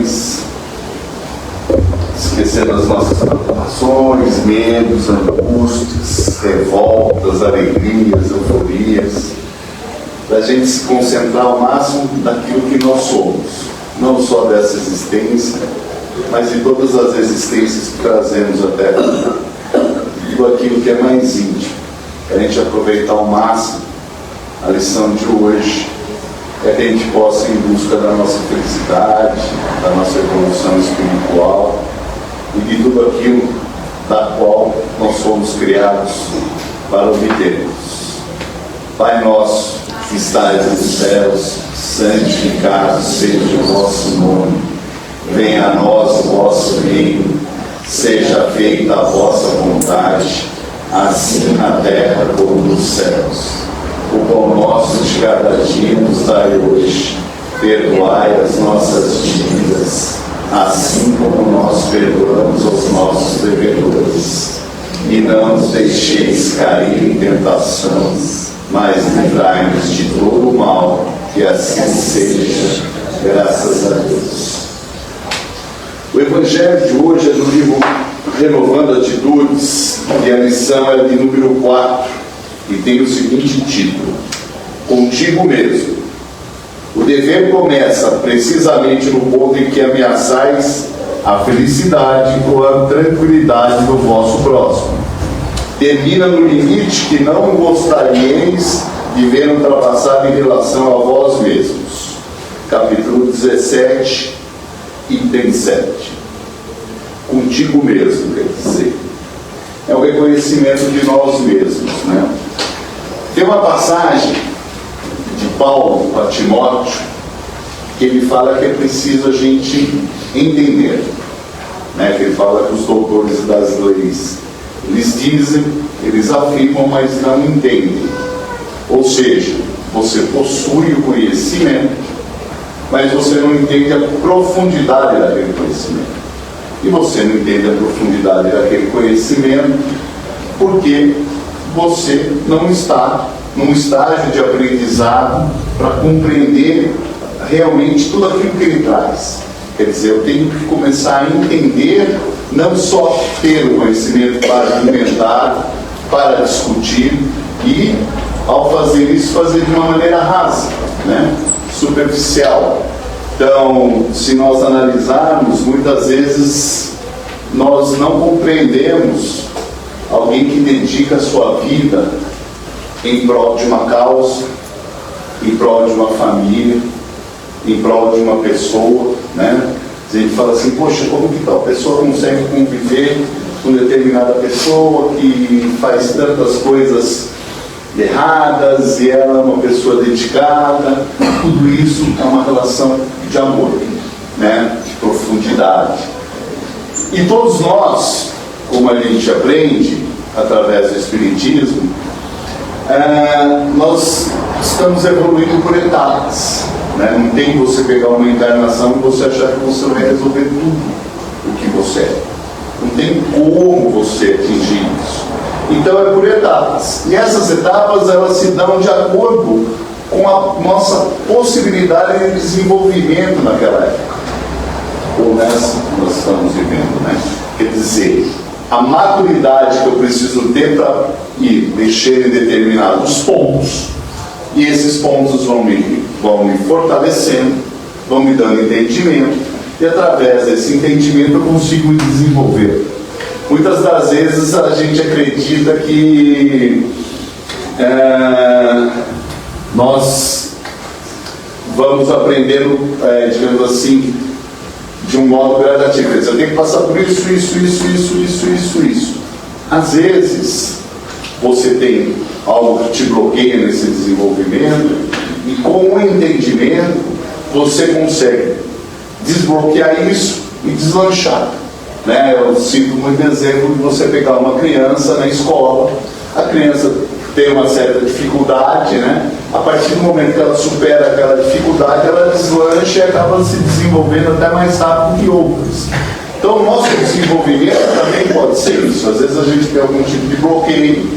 preocupações, esquecendo as nossas preocupações, medos, angústias, revoltas, alegrias, euforias, para a gente se concentrar ao máximo naquilo que nós somos, não só dessa existência, mas de todas as existências que trazemos até aqui, tudo aquilo que é mais íntimo, para a gente aproveitar ao máximo. A lição de hoje é que a gente possa ir em busca da nossa felicidade, da nossa evolução espiritual e de tudo aquilo da qual nós fomos criados para obtermos. Pai nosso, que estais nos céus, santificado seja o vosso nome. Venha a nós o vosso reino, seja feita a vossa vontade, assim na terra como nos céus. O pão nosso de cada dia nos dai hoje. Perdoai as nossas dívidas, assim como nós perdoamos aos nossos devedores. E não nos deixeis cair em tentação, mas livrai-nos de todo o mal, que assim seja, graças a Deus. O Evangelho de hoje é do livro Renovando Atitudes, e a lição é de número 4, e tem o seguinte título: Contigo mesmo. O dever começa precisamente no ponto em que ameaçais a felicidade ou a tranquilidade do vosso próximo. Termina no limite que não gostaríeis de ver ultrapassado em relação a vós mesmos. Capítulo 17, item 7. Contigo mesmo, quer dizer, é o reconhecimento de nós mesmos, né? Tem uma passagem de Paulo para Timóteo que ele fala que é preciso a gente entender, né? Que ele fala que os doutores das leis, eles dizem, eles afirmam, mas não entendem. Ou seja, você possui o conhecimento, mas você não entende a profundidade daquele conhecimento. E você não entende a profundidade daquele conhecimento porque você não está num estágio de aprendizado para compreender realmente tudo aquilo que ele traz. Quer dizer, eu tenho que começar a entender, não só ter o conhecimento para alimentar, para discutir, e ao fazer isso, fazer de uma maneira rasa, né? Superficial. Então, se nós analisarmos, muitas vezes nós não compreendemos alguém que dedica a sua vida em prol de uma causa, em prol de uma família, em prol de uma pessoa, né? A gente fala assim, poxa, como que tal pessoa consegue conviver com determinada pessoa que faz tantas coisas erradas e ela é uma pessoa dedicada? Tudo isso é uma relação de amor, né? De profundidade. E todos nós, como a gente aprende através do Espiritismo, nós estamos evoluindo por etapas, né? Não tem você pegar uma encarnação e você achar que você vai resolver tudo o que você é. Não tem como você atingir isso. Então é por etapas. E essas etapas, elas se dão de acordo com a nossa possibilidade de desenvolvimento naquela época, ou nessa que nós estamos vivendo, né? Quer dizer, a maturidade que eu preciso ter para ir mexer em determinados pontos, e esses pontos vão me fortalecendo, vão me dando entendimento, e através desse entendimento eu consigo me desenvolver. Muitas das vezes a gente acredita que nós vamos aprendendo, digamos assim, de um modo gradativo. Quer dizer, eu tenho que passar por isso. Às vezes, você tem algo que te bloqueia nesse desenvolvimento, e com o entendimento, você consegue desbloquear isso e deslanchar, né? Eu cito muito exemplo de você pegar uma criança na escola, a criança tem uma certa dificuldade, né? A partir do momento que ela supera aquela dificuldade, ela deslancha e acaba se desenvolvendo até mais rápido que outras. Então, o nosso desenvolvimento também pode ser isso. Às vezes a gente tem algum tipo de bloqueio,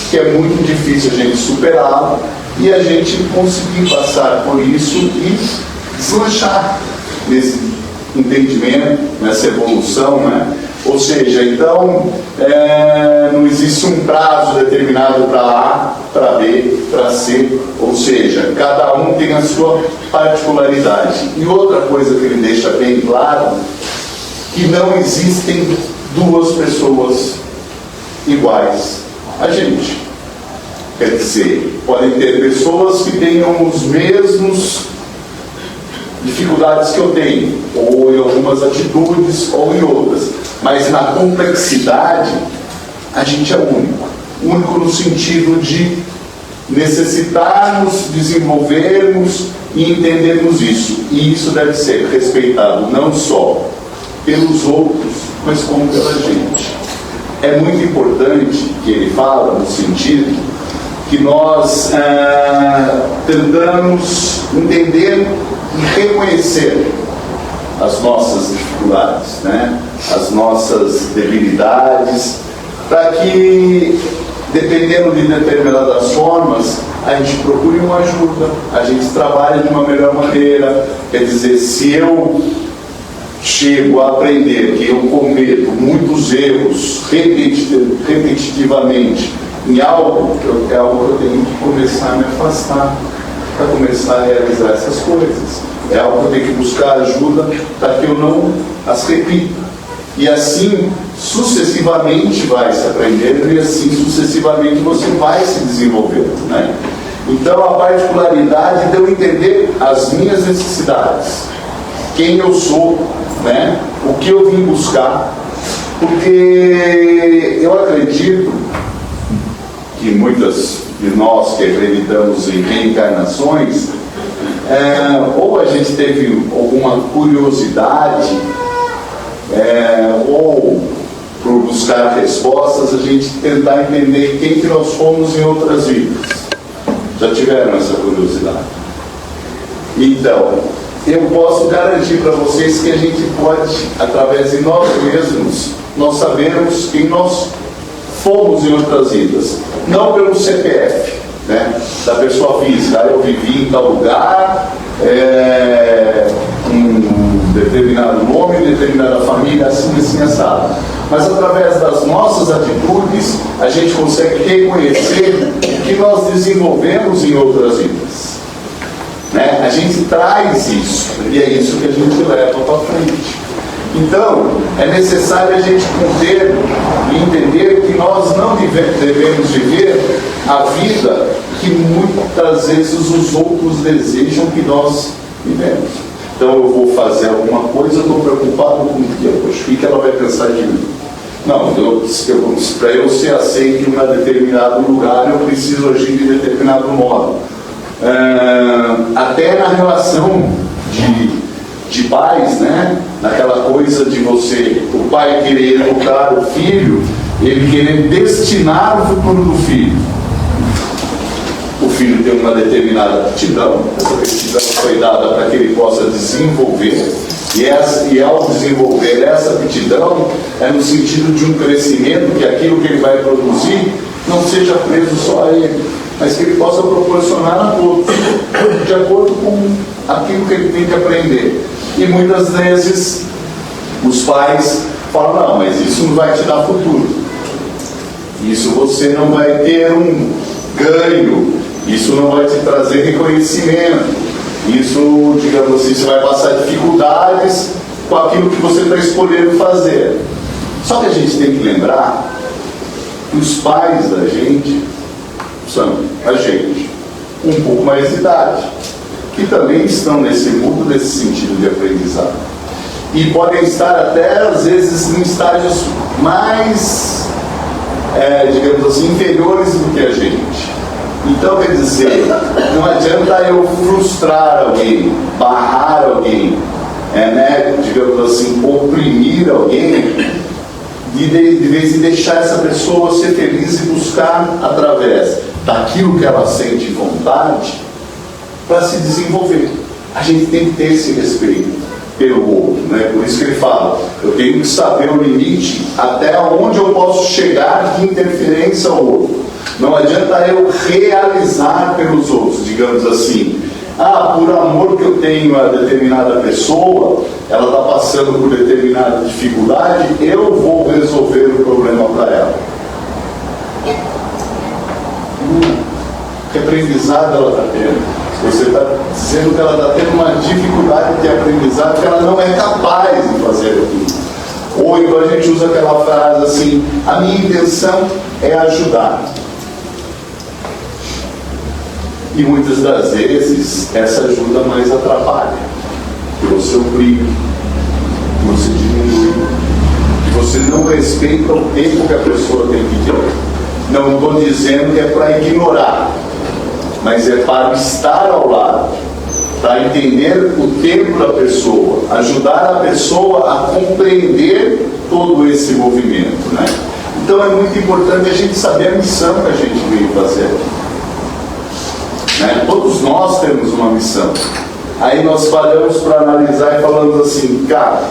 que é muito difícil a gente superá-lo, e a gente conseguir passar por isso e deslanchar entendimento, nessa evolução, né? Ou seja, então, não existe um prazo determinado para A, para B, para C, ou seja, cada um tem a sua particularidade. E outra coisa que ele deixa bem claro, que não existem duas pessoas iguais a gente. Quer dizer, podem ter pessoas que tenham os mesmos dificuldades que eu tenho, ou em algumas atitudes, ou em outras. Mas na complexidade, a gente é único. Único no sentido de necessitarmos, desenvolvermos e entendermos isso. E isso deve ser respeitado não só pelos outros, mas como pela gente. É muito importante que ele fala no sentido que nós tentamos entender e reconhecer as nossas dificuldades, né? As nossas debilidades, para que, dependendo de determinadas formas, a gente procure uma ajuda, a gente trabalhe de uma melhor maneira. Quer dizer, se eu chego a aprender que eu cometo muitos erros repetitivamente em algo, é algo que eu tenho que começar a me afastar, para começar a realizar essas coisas. É algo que eu tenho que buscar ajuda para que eu não as repita. E assim, sucessivamente vai se aprendendo e assim, sucessivamente você vai se desenvolvendo, né? Então, a particularidade de eu entender as minhas necessidades, quem eu sou, né? O que eu vim buscar, porque eu acredito que muitas de nós que acreditamos em reencarnações, ou a gente teve alguma curiosidade, ou por buscar respostas, a gente tentar entender quem que nós fomos em outras vidas. Já tiveram essa curiosidade? Então, eu posso garantir para vocês que a gente pode, através de nós mesmos, nós sabemos quem nós fomos em outras vidas. Não pelo CPF, né, da pessoa física. Eu vivi em tal lugar, um determinado nome, determinada família, assim, assado. Mas através das nossas atitudes, a gente consegue reconhecer o que nós desenvolvemos em outras vidas. Né? A gente traz isso, e é isso que a gente leva para frente. Então, é necessário a gente conter e entender que nós não devemos viver a vida que muitas vezes os outros desejam que nós vivemos. Então, eu vou fazer alguma coisa, eu estou preocupado com o que ela vai pensar de mim. Não, para eu ser aceito em um determinado lugar, eu preciso agir de determinado modo. Até na relação de pais, né? Naquela coisa de você, o pai querer educar o filho, ele querer destinar o futuro do filho. O filho tem uma determinada aptidão, essa aptidão foi dada para que ele possa desenvolver, e ao desenvolver essa aptidão, é no sentido de um crescimento, que aquilo que ele vai produzir não seja preso só a ele, mas que ele possa proporcionar a todos, de acordo com aquilo que ele tem que aprender. E muitas vezes os pais falam, não, mas isso não vai te dar futuro, isso você não vai ter um ganho, isso não vai te trazer reconhecimento, isso, digamos assim, você vai passar dificuldades com aquilo que você está escolhendo fazer. Só que a gente tem que lembrar que os pais da gente são a gente, um pouco mais de idade, que também estão nesse mundo, nesse sentido de aprendizado. E podem estar até, às vezes, em estágios mais, digamos assim, inferiores do que a gente. Então, quer dizer, não adianta eu frustrar alguém, barrar alguém, digamos assim, oprimir alguém, de vez em deixar essa pessoa ser feliz e buscar, através daquilo que ela sente vontade, para se desenvolver. A gente tem que ter esse respeito pelo outro, né? Por isso que ele fala, eu tenho que saber o limite até onde eu posso chegar de interferência ao outro. Não adianta eu realizar pelos outros, digamos assim, por amor que eu tenho a determinada pessoa, ela está passando por determinada dificuldade, eu vou resolver o problema para ela. Que aprendizado ela está tendo? Você está dizendo que ela está tendo uma dificuldade de aprendizado, que ela não é capaz de fazer aquilo. Ou então a gente usa aquela frase assim: a minha intenção é ajudar. E muitas das vezes essa ajuda mais atrapalha, que você obriga, que você diminui, que você não respeita o tempo que a pessoa tem que ter. Não estou dizendo que é para ignorar, mas é para estar ao lado, para entender o tempo da pessoa, ajudar a pessoa a compreender todo esse movimento, né? Então é muito importante a gente saber a missão que a gente veio fazer aqui. Né? Todos nós temos uma missão. Aí nós paramos para analisar e falamos assim: cara,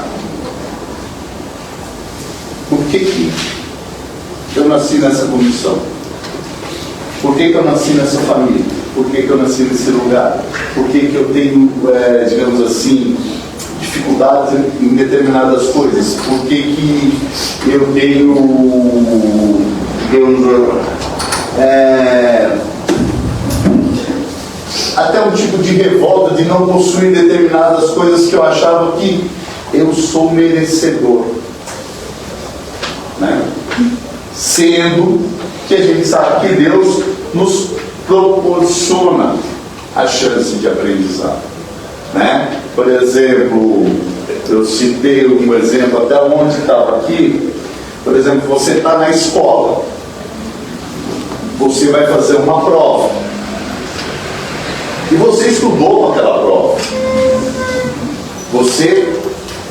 por que eu nasci nessa condição? Por que eu nasci nessa família? Por que eu nasci nesse lugar? Por que eu tenho, digamos assim, dificuldades em determinadas coisas? Por que eu tenho, digamos, até um tipo de revolta de não possuir determinadas coisas que eu achava que eu sou merecedor, né? Sendo que a gente sabe que Deus nos proporciona a chance de aprendizado, né? Por exemplo, eu citei um exemplo até onde estava aqui. Por exemplo, você está na escola, você vai fazer uma prova e você estudou para aquela prova, você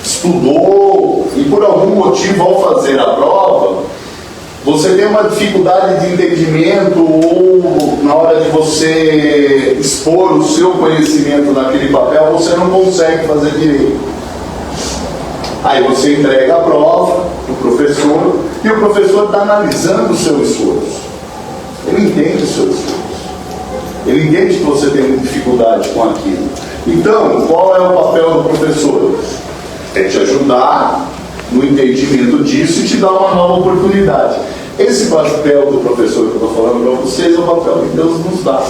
estudou e por algum motivo ao fazer a prova você tem uma dificuldade de entendimento, ou na hora de você expor o seu conhecimento naquele papel, você não consegue fazer direito. Aí você entrega a prova para o professor, e o professor está analisando o seu esforço. Ele entende o seu esforço. Ele entende que você tem dificuldade com aquilo. Então, qual é o papel do professor? É te ajudar no entendimento disso e te dar uma nova oportunidade. Esse papel do professor que eu estou falando para vocês é o papel que Deus nos dá.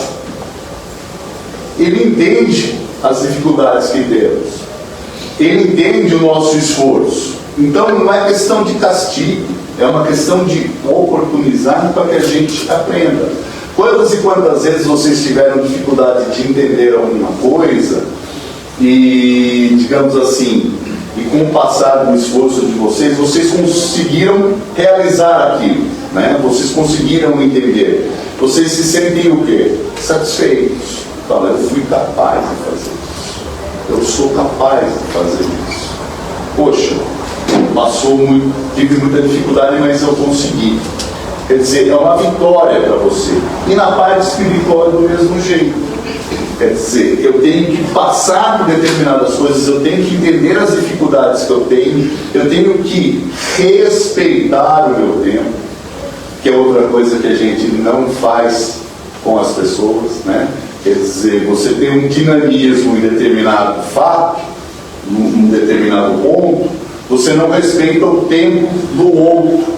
Ele entende as dificuldades que temos. Ele entende o nosso esforço. Então não é questão de castigo, é uma questão de oportunizar para que a gente aprenda. Quantas e quantas vezes vocês tiveram dificuldade de entender alguma coisa e, digamos assim, e com o passar do esforço de vocês, vocês conseguiram realizar aquilo, né? Vocês conseguiram entender. Vocês se sentem o quê? Satisfeitos. Fala, eu fui capaz de fazer isso. Eu sou capaz de fazer isso. Poxa, tive muita dificuldade, mas eu consegui. Quer dizer, é uma vitória para você. E na parte espiritual é do mesmo jeito. Quer dizer, eu tenho que passar por determinadas coisas, eu tenho que entender as dificuldades que eu tenho que respeitar o meu tempo, que é outra coisa que a gente não faz com as pessoas, né? Quer dizer, você tem um dinamismo em determinado fato, num determinado ponto, você não respeita o tempo do outro.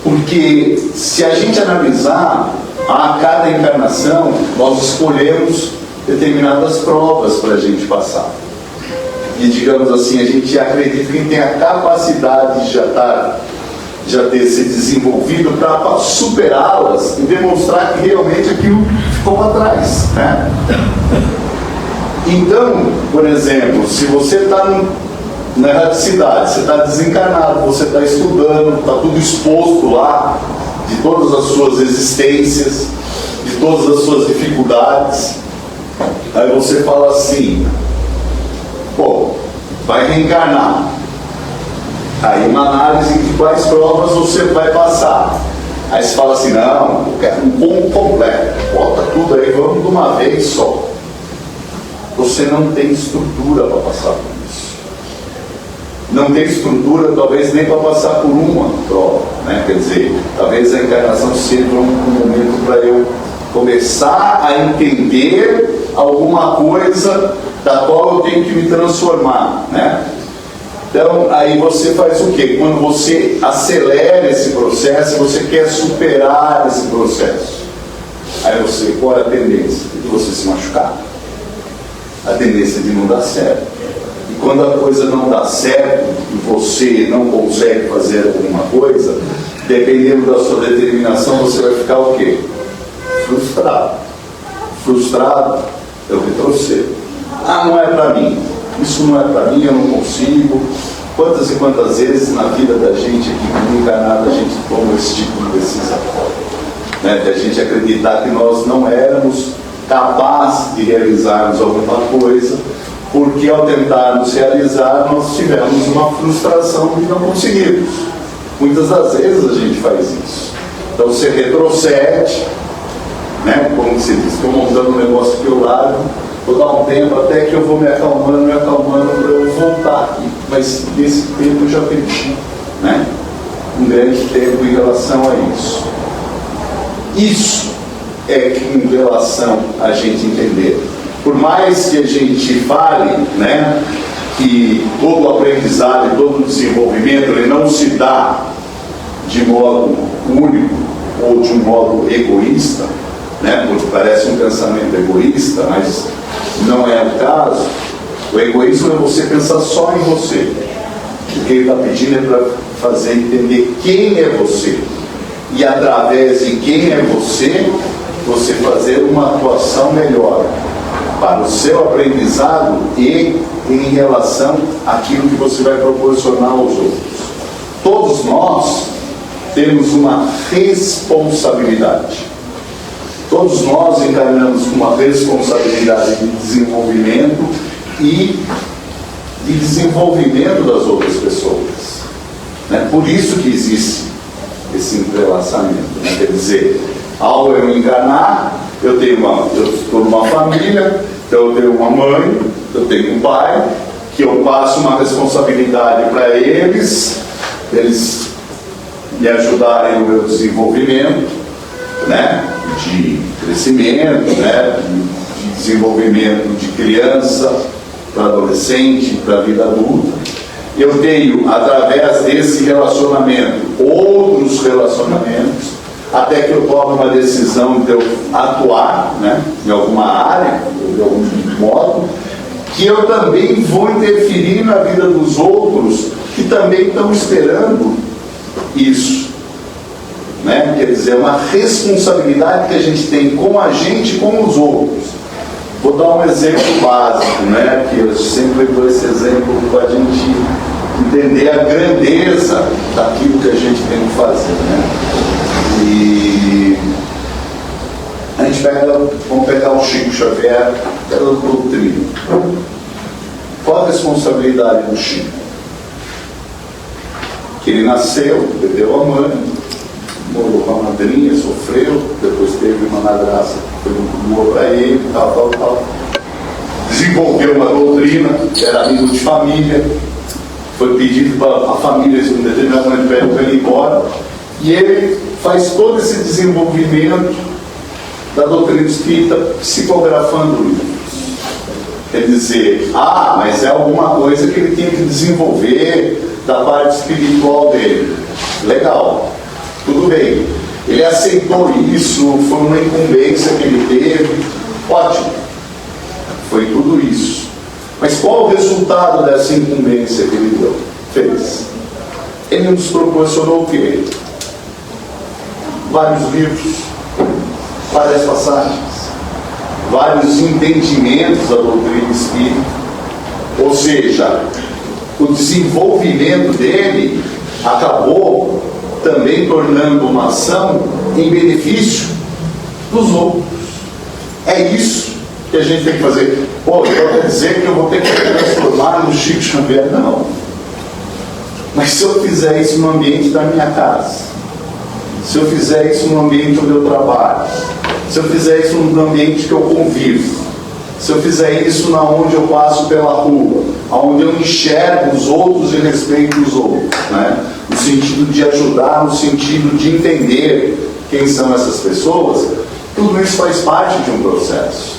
Porque se a gente analisar, a cada encarnação, nós escolhemos determinadas provas para a gente passar. E, digamos assim, a gente acredita que tem a capacidade de já ter se desenvolvido para superá-las e demonstrar que realmente aquilo ficou para trás, né? Então, por exemplo, se você está na erradicidade, você está desencarnado, você está estudando, está tudo exposto lá, de todas as suas existências, de todas as suas dificuldades. Aí você fala assim, pô, vai reencarnar. Aí uma análise de quais provas você vai passar. Aí você fala assim, não, eu quero um combo completo, bota tudo aí, vamos de uma vez só. Você não tem estrutura para passar por isso. Não tem estrutura, talvez nem para passar por uma prova, né? Quer dizer, talvez a encarnação seja um momento para eu começar a entender alguma coisa da qual eu tenho que me transformar, né? Então, aí você faz o quê? Quando você acelera esse processo, você quer superar esse processo. Aí você, qual é a tendência? De você se machucar. A tendência de não dar certo. E quando a coisa não dá certo, e você não consegue fazer alguma coisa, dependendo da sua determinação, você vai ficar o quê? Frustrado. Frustrado, eu retrocedo. Ah, não é para mim. Isso não é para mim, eu não consigo. Quantas e quantas vezes na vida da gente aqui, encarnada, a gente toma esse tipo de decisão, né? De a gente acreditar que nós não éramos capazes de realizarmos alguma coisa, porque ao tentarmos realizar, nós tivemos uma frustração de não conseguirmos. Muitas das vezes a gente faz isso. Então você retrocede, né? Como você diz, estou montando um negócio que eu largo, vou dar um tempo até que eu vou me acalmando para eu voltar aqui. Mas nesse tempo eu já perdi, né? Um grande tempo em relação a isso. Isso é que em relação a gente entender. Por mais que a gente fale, né, que todo o aprendizado e todo o desenvolvimento ele não se dá de modo único ou de um modo egoísta, né, porque parece um pensamento egoísta, mas não é o caso. O egoísmo é você pensar só em você. O que ele está pedindo é para fazer entender quem é você. E através de quem é você, você fazer uma atuação melhor para o seu aprendizado e em relação àquilo que você vai proporcionar aos outros. Todos nós temos uma responsabilidade. Todos nós encarnamos uma responsabilidade de desenvolvimento e de desenvolvimento das outras pessoas, né? Por isso que existe esse entrelaçamento, né? Quer dizer, ao eu encarnar, eu estou numa família, então eu tenho uma mãe, eu tenho um pai, que eu passo uma responsabilidade para eles me ajudarem no meu desenvolvimento, né? De crescimento, né? De desenvolvimento de criança para adolescente, para a vida adulta. Eu tenho, através desse relacionamento, outros relacionamentos, até que eu tome uma decisão de eu atuar, né, em alguma área, de algum modo, que eu também vou interferir na vida dos outros que também estão esperando isso, né? Quer dizer, uma responsabilidade que a gente tem com a gente e com os outros. Vou dar um exemplo básico, né? Que eu sempre dou esse exemplo para a gente entender a grandeza daquilo que a gente tem que fazer, né? E a gente vamos pegar o Chico Xavier pela doutrina. Qual a responsabilidade do Chico? Que ele nasceu, perdeu a mãe, morou com a madrinha, sofreu, depois teve uma madrasta que foi muito boa para ele, tal. Desenvolveu uma doutrina, era amigo de família, foi pedido para a família em um determinado momento para ele ir embora, e ele faz todo esse desenvolvimento da doutrina espírita psicografando livros. Quer dizer, mas é alguma coisa que ele tinha que desenvolver da parte espiritual dele. Legal, tudo bem. Ele aceitou isso, foi uma incumbência que ele teve, ótimo. Foi tudo isso. Mas qual o resultado dessa incumbência que ele fez? Ele nos proporcionou o quê? Vários livros, várias passagens, vários entendimentos da doutrina espírita. Ou seja, o desenvolvimento dele acabou também tornando uma ação em benefício dos outros. É isso que a gente tem que fazer. Então quer dizer que eu vou ter que transformar no Chico Xavier? Não. Mas se eu fizer isso no ambiente da minha casa, se eu fizer isso no ambiente onde eu trabalho, se eu fizer isso no ambiente que eu convivo, se eu fizer isso na onde eu passo pela rua, onde eu enxergo os outros e respeito os outros, né? No sentido de ajudar, no sentido de entender quem são essas pessoas, tudo isso faz parte de um processo.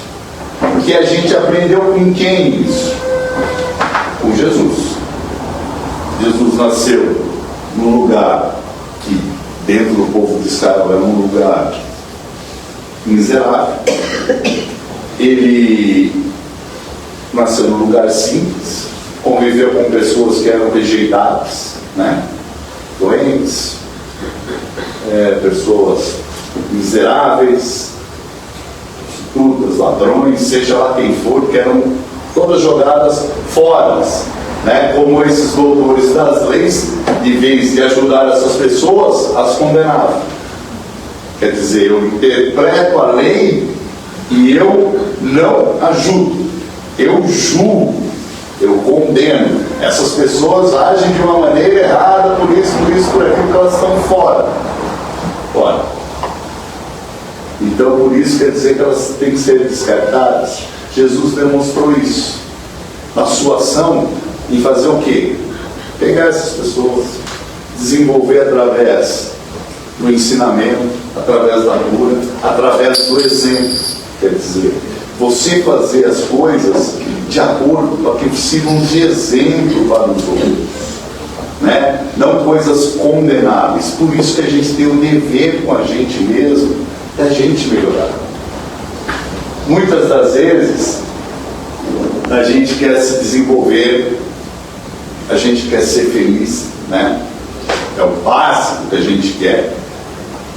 Que a gente aprendeu com quem isso? Com Jesus. Jesus nasceu num lugar que, dentro do povo de Israel, era um lugar miserável. Ele nasceu num lugar simples, conviveu com pessoas que eram rejeitadas, né? Doentes, pessoas miseráveis, prostitutas, ladrões, seja lá quem for, que eram todas jogadas fora, né? Como esses doutores das leis, de vez de ajudar essas pessoas, as condenavam. Quer dizer, eu interpreto a lei e eu não ajudo, eu julgo, eu condeno. Essas pessoas agem de uma maneira errada, por isso, por aquilo que elas estão fora. Então, por isso quer dizer que elas têm que ser descartadas. Jesus demonstrou isso na sua ação, em fazer o quê? Pegar essas pessoas, desenvolver através do ensinamento, através da cura, através do exemplo. Quer dizer, você fazer as coisas de acordo para que sirvam de exemplo para os outros, né? Não coisas condenáveis. Por isso que a gente tem o dever com a gente mesmo da gente melhorar. Muitas das vezes a gente quer se desenvolver, a gente quer ser feliz, né? É o básico que a gente quer,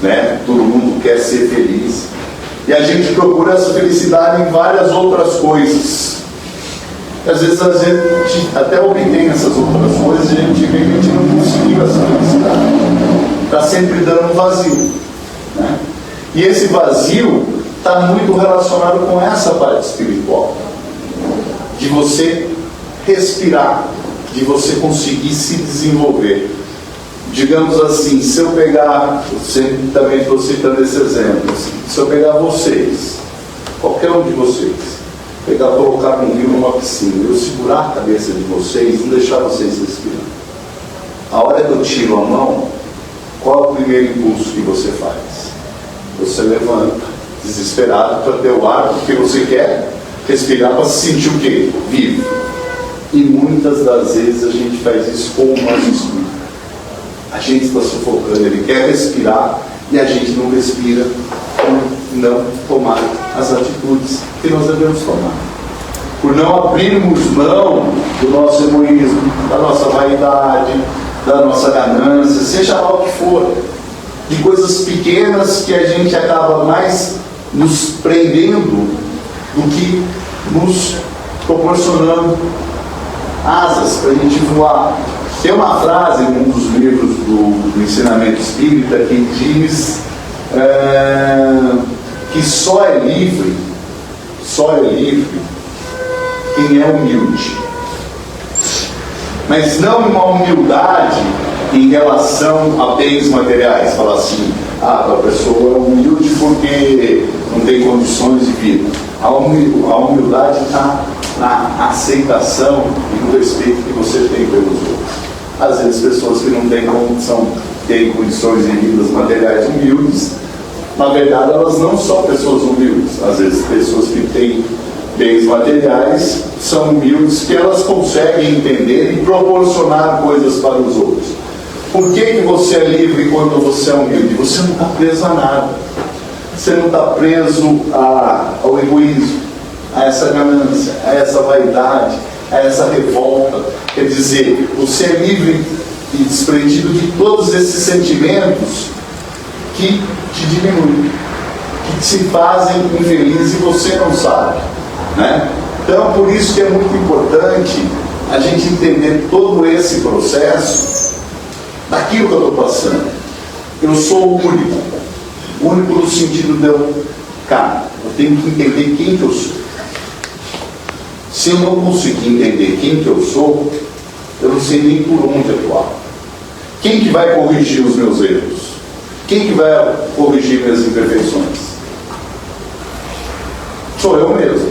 né? Todo mundo quer ser feliz e a gente procura essa felicidade em várias outras coisas. Às vezes a gente até obtém essas outras coisas e a gente vê que a gente não conseguiu essa felicidade, está sempre dando um vazio, né? E esse vazio está muito relacionado com essa parte espiritual, de você respirar, de você conseguir se desenvolver. Digamos assim, se eu pegar, você também estou citando esse exemplo, se eu pegar vocês, qualquer um de vocês, colocar um rio numa piscina, eu segurar a cabeça de vocês, não deixar vocês respirar. A hora que eu tiro a mão, qual é o primeiro impulso que você faz? Você levanta, desesperado para ter o ar, porque você quer respirar para se sentir o quê? Vivo. E muitas das vezes a gente faz isso com o nosso espírito. A gente está sufocando, ele quer respirar e a gente não respira por não tomar as atitudes que nós devemos tomar. Por não abrirmos mão do nosso egoísmo, da nossa vaidade, da nossa ganância, seja lá o que for, de coisas pequenas que a gente acaba mais nos prendendo do que nos proporcionando asas para a gente voar. Tem uma frase em um dos livros do ensinamento espírita que diz que só é livre quem é humilde. Mas não uma humildade em relação a bens materiais. Falar assim, a pessoa é humilde porque não tem condições de vida. A humildade está na aceitação e no respeito que você tem pelos outros. Às vezes pessoas que não têm condições de vidas materiais humildes, na verdade elas não são pessoas humildes. Às vezes pessoas que têm bens materiais são humildes, que elas conseguem entender e proporcionar coisas para os outros. Por que você é livre quando você é humilde? Você não está preso a nada. Você não está preso ao egoísmo, a essa ganância, a essa vaidade, a essa revolta. Quer dizer, você é livre e desprendido de todos esses sentimentos que te diminuem, que te fazem infeliz e você não sabe, né? Então, por isso que é muito importante a gente entender todo esse processo daquilo que eu estou passando. Eu sou o único no sentido de eu tenho que entender quem que eu sou. Se eu não conseguir entender quem que eu sou, eu não sei nem por onde atuar. Quem que vai corrigir os meus erros? Quem que vai corrigir minhas imperfeições? Sou eu mesmo.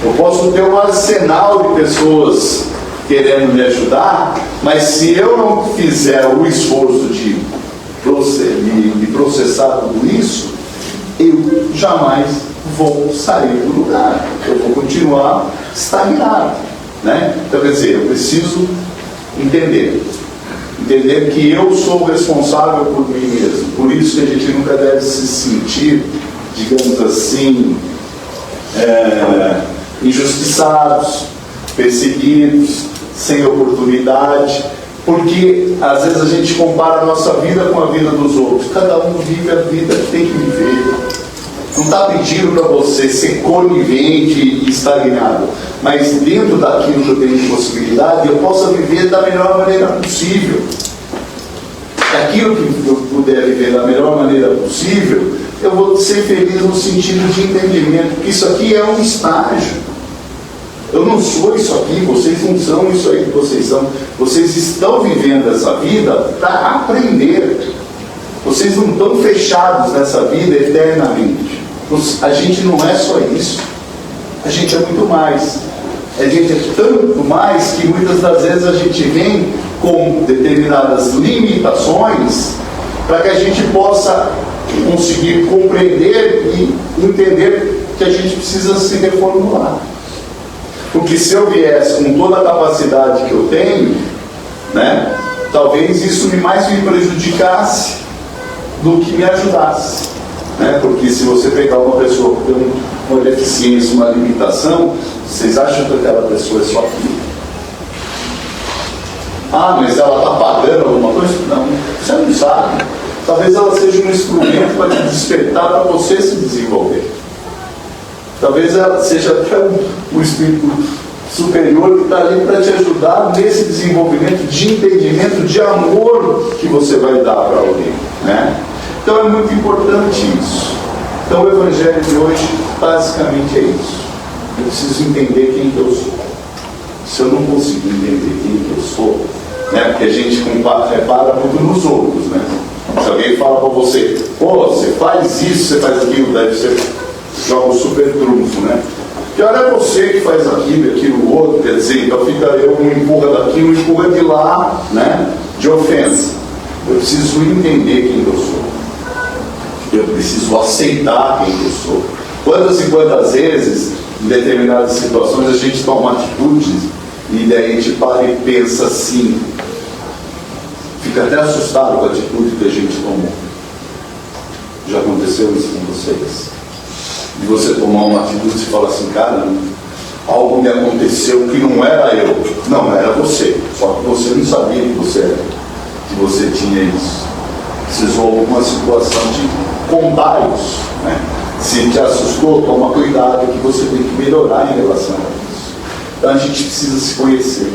Eu posso ter um arsenal de pessoas querendo me ajudar, mas se eu não fizer o esforço de processar tudo isso, eu jamais vou sair do lugar, eu vou continuar estagnado, né? Então, quer dizer, eu preciso entender que eu sou responsável por mim mesmo. Por isso que a gente nunca deve se sentir, digamos assim, injustiçados, perseguidos, sem oportunidade, porque às vezes a gente compara a nossa vida com a vida dos outros. Cada um vive a vida que tem que viver. Não está pedindo para você ser conivente e estagnado, mas dentro daquilo que eu tenho de possibilidade, eu possa viver da melhor maneira possível. Aquilo que eu puder viver da melhor maneira possível, eu vou ser feliz no sentido de entendimento, que isso aqui é um estágio. Eu não sou isso aqui, vocês não são isso aí que vocês são. Vocês estão vivendo essa vida para aprender. Vocês não estão fechados nessa vida eternamente. A gente não é só isso. A gente é muito mais. A gente é tanto mais que muitas das vezes a gente vem com determinadas limitações para que a gente possa conseguir compreender e entender que a gente precisa se reformular. Porque se eu viesse com toda a capacidade que eu tenho, né, talvez isso mais me prejudicasse do que me ajudasse. Né? Porque se você pegar uma pessoa que tem uma deficiência, uma limitação, vocês acham que aquela pessoa é só aquilo? Ah, mas ela está pagando alguma coisa? Não, você não sabe. Talvez ela seja um instrumento para te despertar, para você se desenvolver. Talvez ela seja até um espírito superior que está ali para te ajudar nesse desenvolvimento de entendimento, de amor que você vai dar para alguém, né? Então é muito importante isso. Então o Evangelho de hoje basicamente é isso. Eu preciso entender quem que eu sou. Se eu não conseguir entender quem que eu sou, né? Porque a gente repara muito nos outros, né? Se alguém fala para você, pô, você faz isso, você faz aquilo, deve ser joga um super trunfo, né? Que olha, é você que faz aquilo, aquilo, outro, quer dizer, então fica eu, um empurra daqui, um empurra de lá, né? De ofensa. Eu preciso entender quem eu sou. Eu preciso aceitar quem eu sou. Quantas e quantas vezes, em determinadas situações, a gente toma atitudes e daí a gente para e pensa assim, fica até assustado com a atitude que a gente tomou. Já aconteceu isso com vocês? E você tomar uma atitude e fala assim, cara, algo me aconteceu que não era eu. Não, era você. Só que você não sabia que você tinha isso. Precisou alguma situação de contar isso, né? Se te assustou, toma cuidado que você tem que melhorar em relação a isso. Então a gente precisa se conhecer.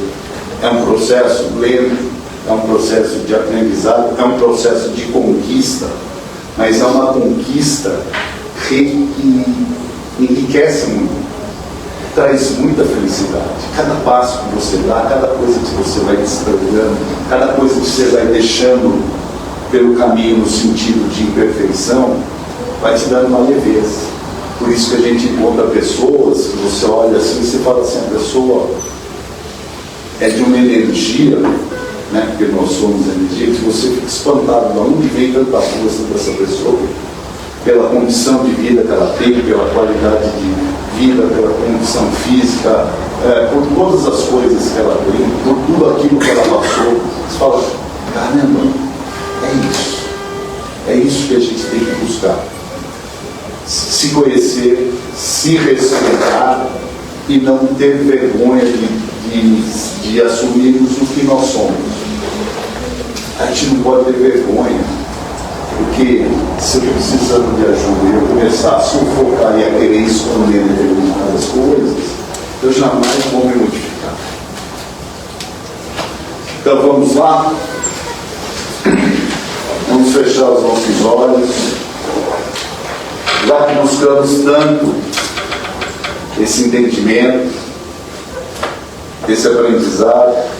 É um processo lento, é um processo de aprendizado, é um processo de conquista, mas é uma conquista que enriquece muito, traz muita felicidade. Cada passo que você dá, cada coisa que você vai destrambando, cada coisa que você vai deixando pelo caminho no sentido de imperfeição, vai te dando uma leveza. Por isso que a gente encontra pessoas que você olha assim e você fala assim, a pessoa é de uma energia, né? Porque nós somos energia, que você fica espantado de onde vem tanta força dessa pessoa, pela condição de vida que ela tem, pela qualidade de vida, pela condição física, por todas as coisas que ela tem, por tudo aquilo que ela passou. Você fala, caramba, é isso. É isso que a gente tem que buscar. Se conhecer, se respeitar e não ter vergonha de assumirmos o que nós somos. A gente não pode ter vergonha. Porque se eu estou precisando de ajuda e eu começar a sufocar e a querer esconder determinadas coisas, eu jamais vou me modificar. Então vamos lá? Vamos fechar os nossos olhos. Já que buscamos tanto esse entendimento, esse aprendizado,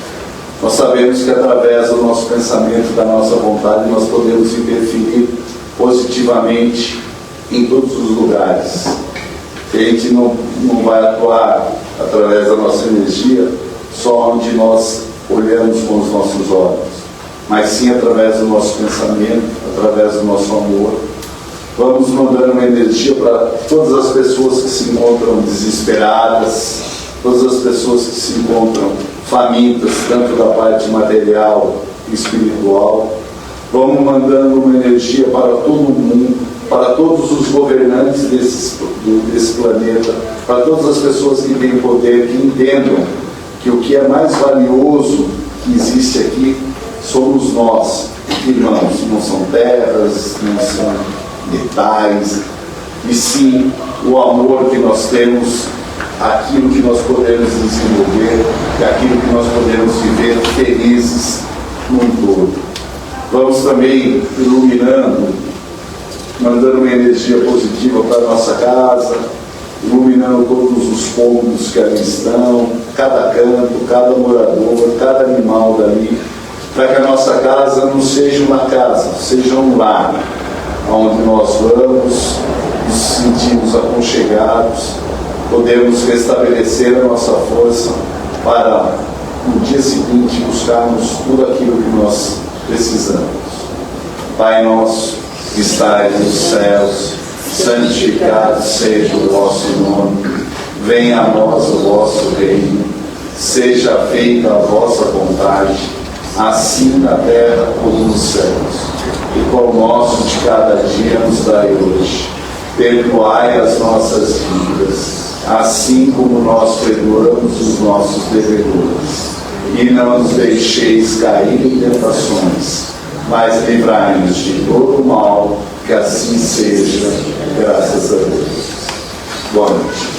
nós sabemos que através do nosso pensamento, da nossa vontade, nós podemos interferir positivamente em todos os lugares. A gente não vai atuar através da nossa energia só onde nós olhamos com os nossos olhos, mas sim através do nosso pensamento, através do nosso amor, Vamos mandando uma energia para todas as pessoas que se encontram desesperadas, todas as pessoas que se encontram famintas, tanto da parte material e espiritual. Vamos mandando uma energia para todo mundo, para todos os governantes desse planeta, para todas as pessoas que têm poder, que entendam que o que é mais valioso que existe aqui somos nós, irmãos. Não são terras, não são metais, e sim o amor que nós temos, aquilo que nós podemos desenvolver, aquilo que nós podemos viver felizes num todo. Vamos também iluminando, mandando uma energia positiva para a nossa casa, iluminando todos os cômodos que ali estão, cada canto, cada morador, cada animal dali, para que a nossa casa não seja uma casa, seja um lar, onde nós vamos, nos sentimos aconchegados, podemos restabelecer a nossa força para, no dia seguinte, buscarmos tudo aquilo que nós precisamos. Pai nosso, que estais nos céus, santificado seja o vosso nome, venha a nós o vosso reino, seja feita a vossa vontade, assim na terra como nos céus. E pão nosso de cada dia nos dai hoje. Perdoai as nossas dívidas, assim como nós perdoamos os nossos devedores. E não nos deixeis cair em tentações, mas livrai-nos de todo o mal, que assim seja, graças a Deus. Boa noite.